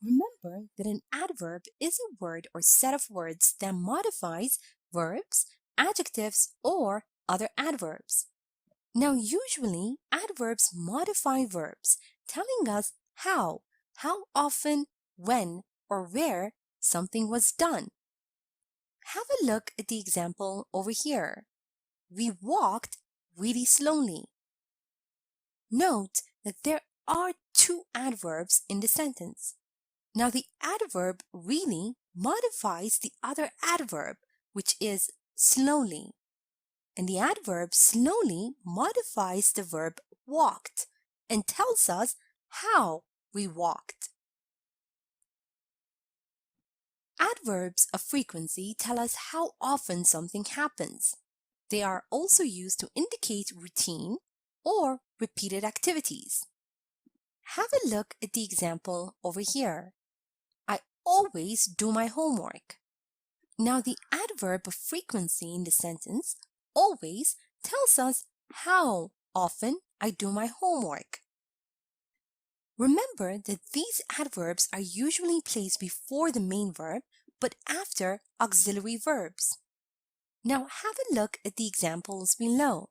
Remember that an adverb is a word or set of words that modifies verbs, adjectives, or other adverbs. Now, usually, adverbs modify verbs, telling us how often, when, or where something was done. Have a look at the example over here. We walked really slowly. Note that there are two adverbs in the sentence. Now, the adverb really modifies the other adverb, which is slowly. And the adverb slowly modifies the verb walked and tells us how we walked. Adverbs of frequency tell us how often something happens. They are also used to indicate routine or repeated activities. Have a look at the example over here. I always do my homework. Now, the adverb of frequency in the sentence always tells us how often I do my homework. Remember that these adverbs are usually placed before the main verb but after auxiliary verbs. Now have a look at the examples below.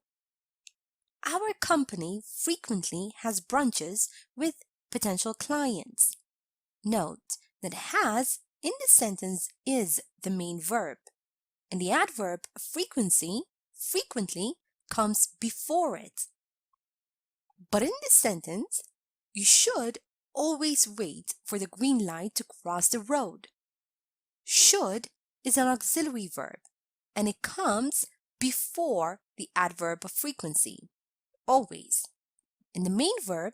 Our company frequently has brunches with potential clients. Note that has in the sentence is the main verb, and the adverb frequency frequently comes before it. But in this sentence, you should always wait for the green light to cross the road. Should is an auxiliary verb, and it comes before the adverb of frequency, always. And the main verb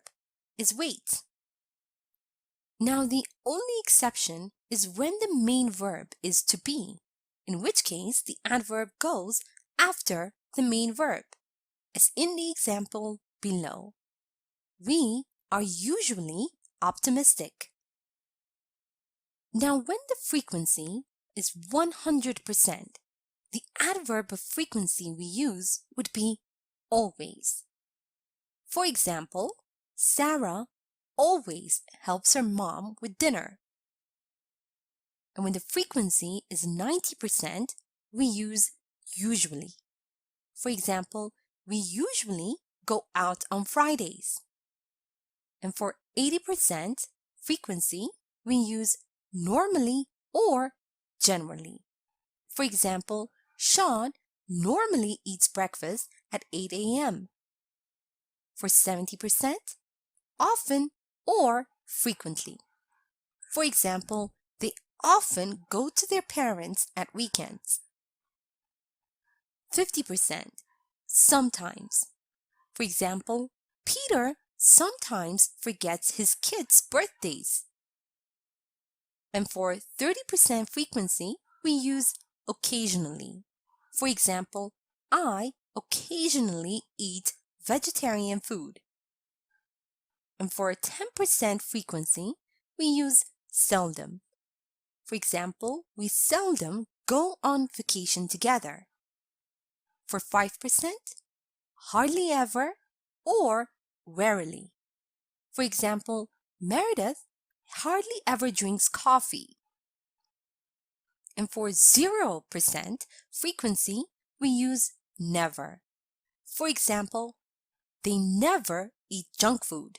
is wait. Now, the only exception is when the main verb is to be, in which case the adverb goes after the main verb, as in the example below. We are usually optimistic. Now, when the frequency is 100%, the adverb of frequency we use would be always. For example, Sarah always helps her mom with dinner. And when the frequency is 90%, we use usually. For example, we usually go out on Fridays. And for 80% frequency, we use normally or generally. For example, Sean normally eats breakfast at 8 a.m. For 70%, often or frequently. For example, they often go to their parents at weekends. 50%, sometimes. For example, Peter sometimes forgets his kids' birthdays. And for 30% frequency, we use occasionally. For example, I occasionally eat vegetarian food. And for 10% frequency, we use seldom. For example, we seldom go on vacation together. For 5%, hardly ever or rarely. For example, Meredith hardly ever drinks coffee. And for 0% frequency, we use never. For example, they never eat junk food.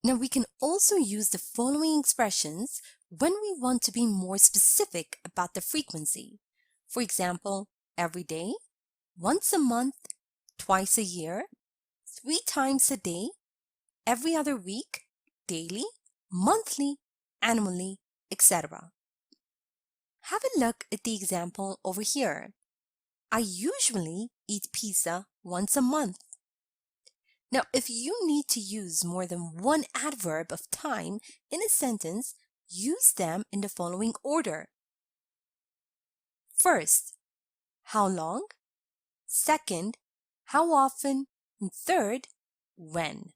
Now we can also use the following expressions when we want to be more specific about the frequency. For example, every day, once a month, twice a year, 3 times a day, every other week, daily, monthly, annually, etc. Have a look at the example over here. I usually eat pizza once a month. Now, if you need to use more than one adverb of time in a sentence, use them in the following order. First, how long? Second, how often? And third, when?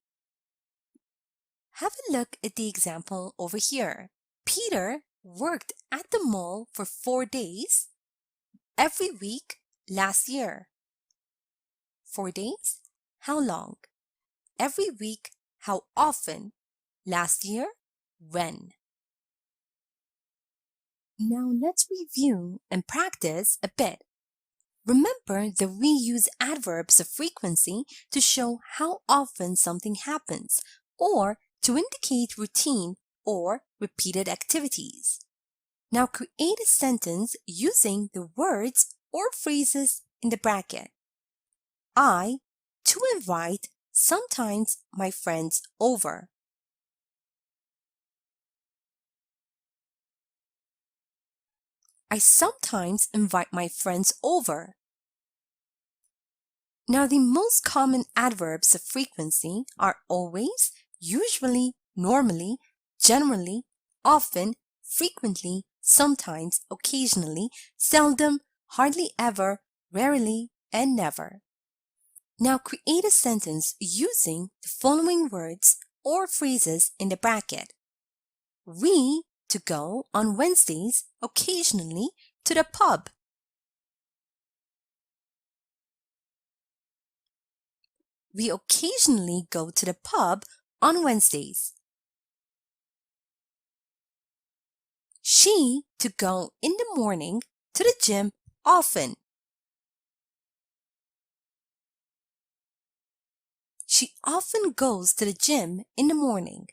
Have a look at the example over here. Peter worked at the mall for 4 days every week last year. 4 days? How long? Every week? How often? last year, when. Now let's review and practice a bit. Remember that we use adverbs of frequency to show how often something happens or to indicate routine or repeated activities. Now create a sentence using the words or phrases in the bracket. I to invite sometimes my friends over. I sometimes invite my friends over. Now, the most common adverbs of frequency are always, usually, normally, generally, often, frequently, sometimes, occasionally, seldom, hardly ever, rarely, and never. Now, create a sentence using the following words or phrases in the bracket. We to go on Wednesdays, occasionally, to the pub. We occasionally go to the pub on Wednesdays. She to go in the morning to the gym often. She often goes to the gym in the morning.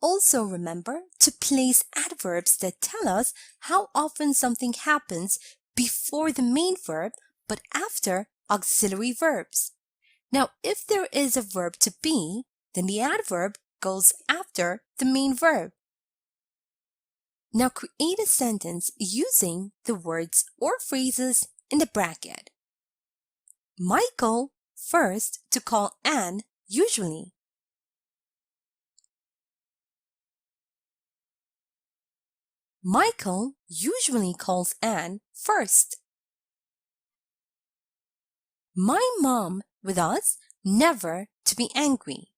Also remember to place adverbs that tell us how often something happens before the main verb but after auxiliary verbs. Now, if there is a verb to be, then the adverb goes after the main verb. Now create a sentence using the words or phrases in the bracket. Michael first to call Anne usually. Michael usually calls Anne first. My mom with us never to be angry.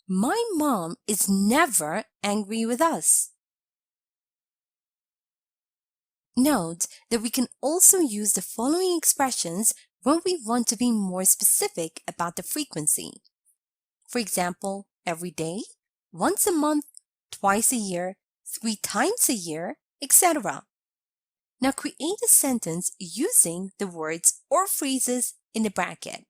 My mom is never angry with us. Note that we can also use the following expressions when we want to be more specific about the frequency. For example, every day, once a month, twice a year, 3 times a year, etc. Now create a sentence using the words or phrases in the bracket.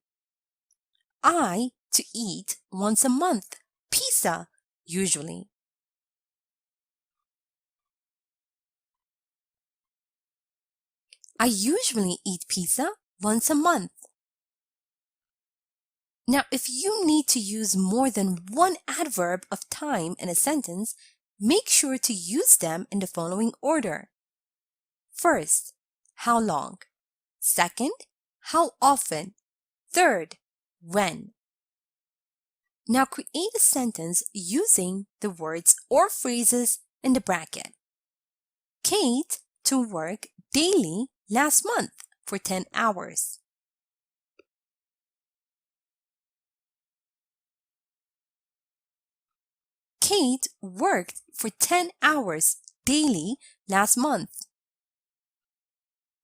I to eat once a month, pizza, usually. I usually eat pizza once a month. Now, if you need to use more than one adverb of time in a sentence, make sure to use them in the following order. First, how long? Second, how often? Third, when? Now create a sentence using the words or phrases in the bracket. Kate to work daily last month for 10 hours. Kate worked for 10 hours daily last month.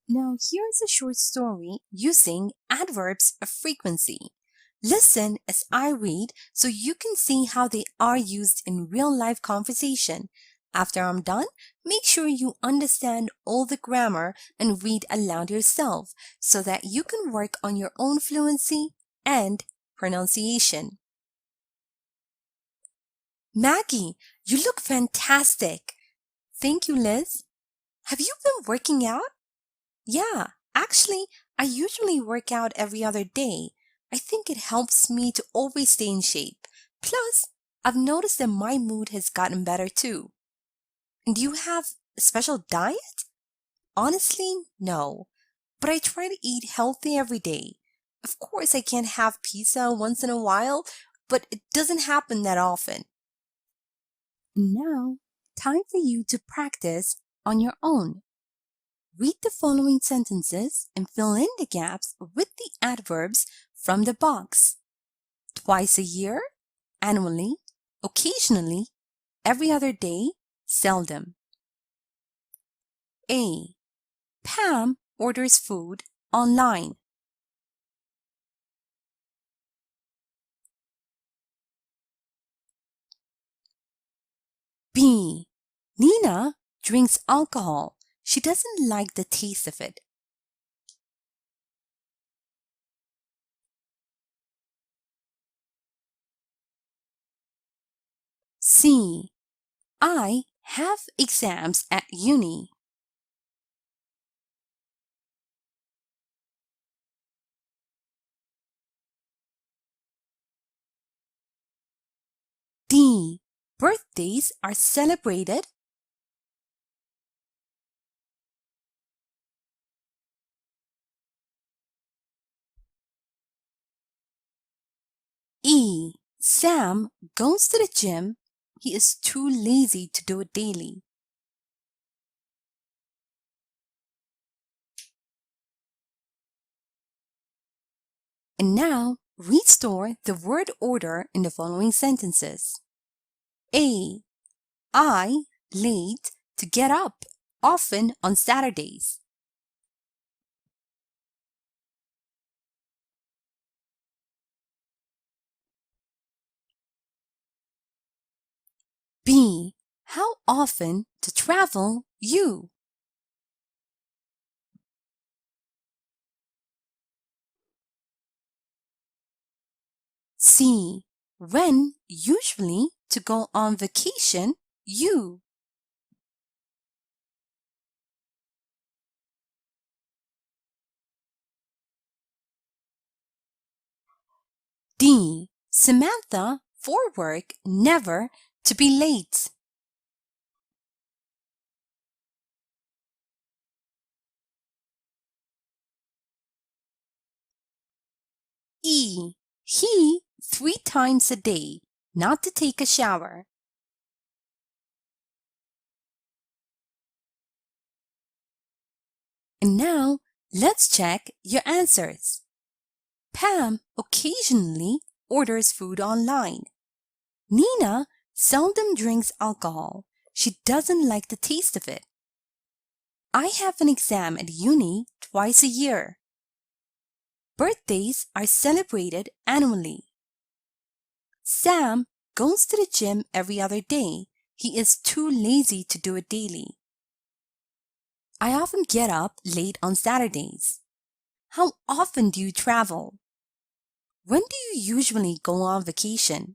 Now here's a short story using adverbs of frequency. Listen as I read so you can see how they are used in real-life conversation. After I'm done, make sure you understand all the grammar and read aloud yourself so that you can work on your own fluency and pronunciation. Maggie, you look fantastic. Thank you, Liz. Have you been working out? Yeah, actually, I usually work out every other day. I think it helps me to always stay in shape. Plus, I've noticed that my mood has gotten better too. And do you have a special diet? Honestly, no. But I try to eat healthy every day. Of course, I can't have pizza once in a while, but it doesn't happen that often. Now, time for you to practice on your own. Read the following sentences and fill in the gaps with the adverbs from the box. Twice a year, annually, occasionally, every other day, seldom. A. Pam orders food online. B. Nina drinks alcohol. She doesn't like the taste of it. C. I have exams at uni. D. Birthdays are celebrated. E. Sam goes to the gym. He is too lazy to do it daily. And now, restore the word order in the following sentences. A. I late to get up, often on Saturdays. B. How often to travel you? C. When usually to go on vacation you? D. Samantha for work never to be late. E. He 3 times a day not to take a shower. And now let's check your answers. Pam occasionally orders food online. Nina seldom drinks alcohol. She doesn't like the taste of it. I have an exam at uni twice a year. Birthdays are celebrated annually. Sam goes to the gym every other day. He is too lazy to do it daily. I often get up late on Saturdays. How often do you travel? When do you usually go on vacation?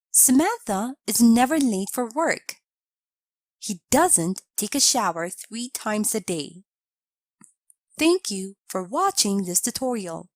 Samantha is never late for work. He doesn't take a shower 3 times a day. Thank you for watching this tutorial.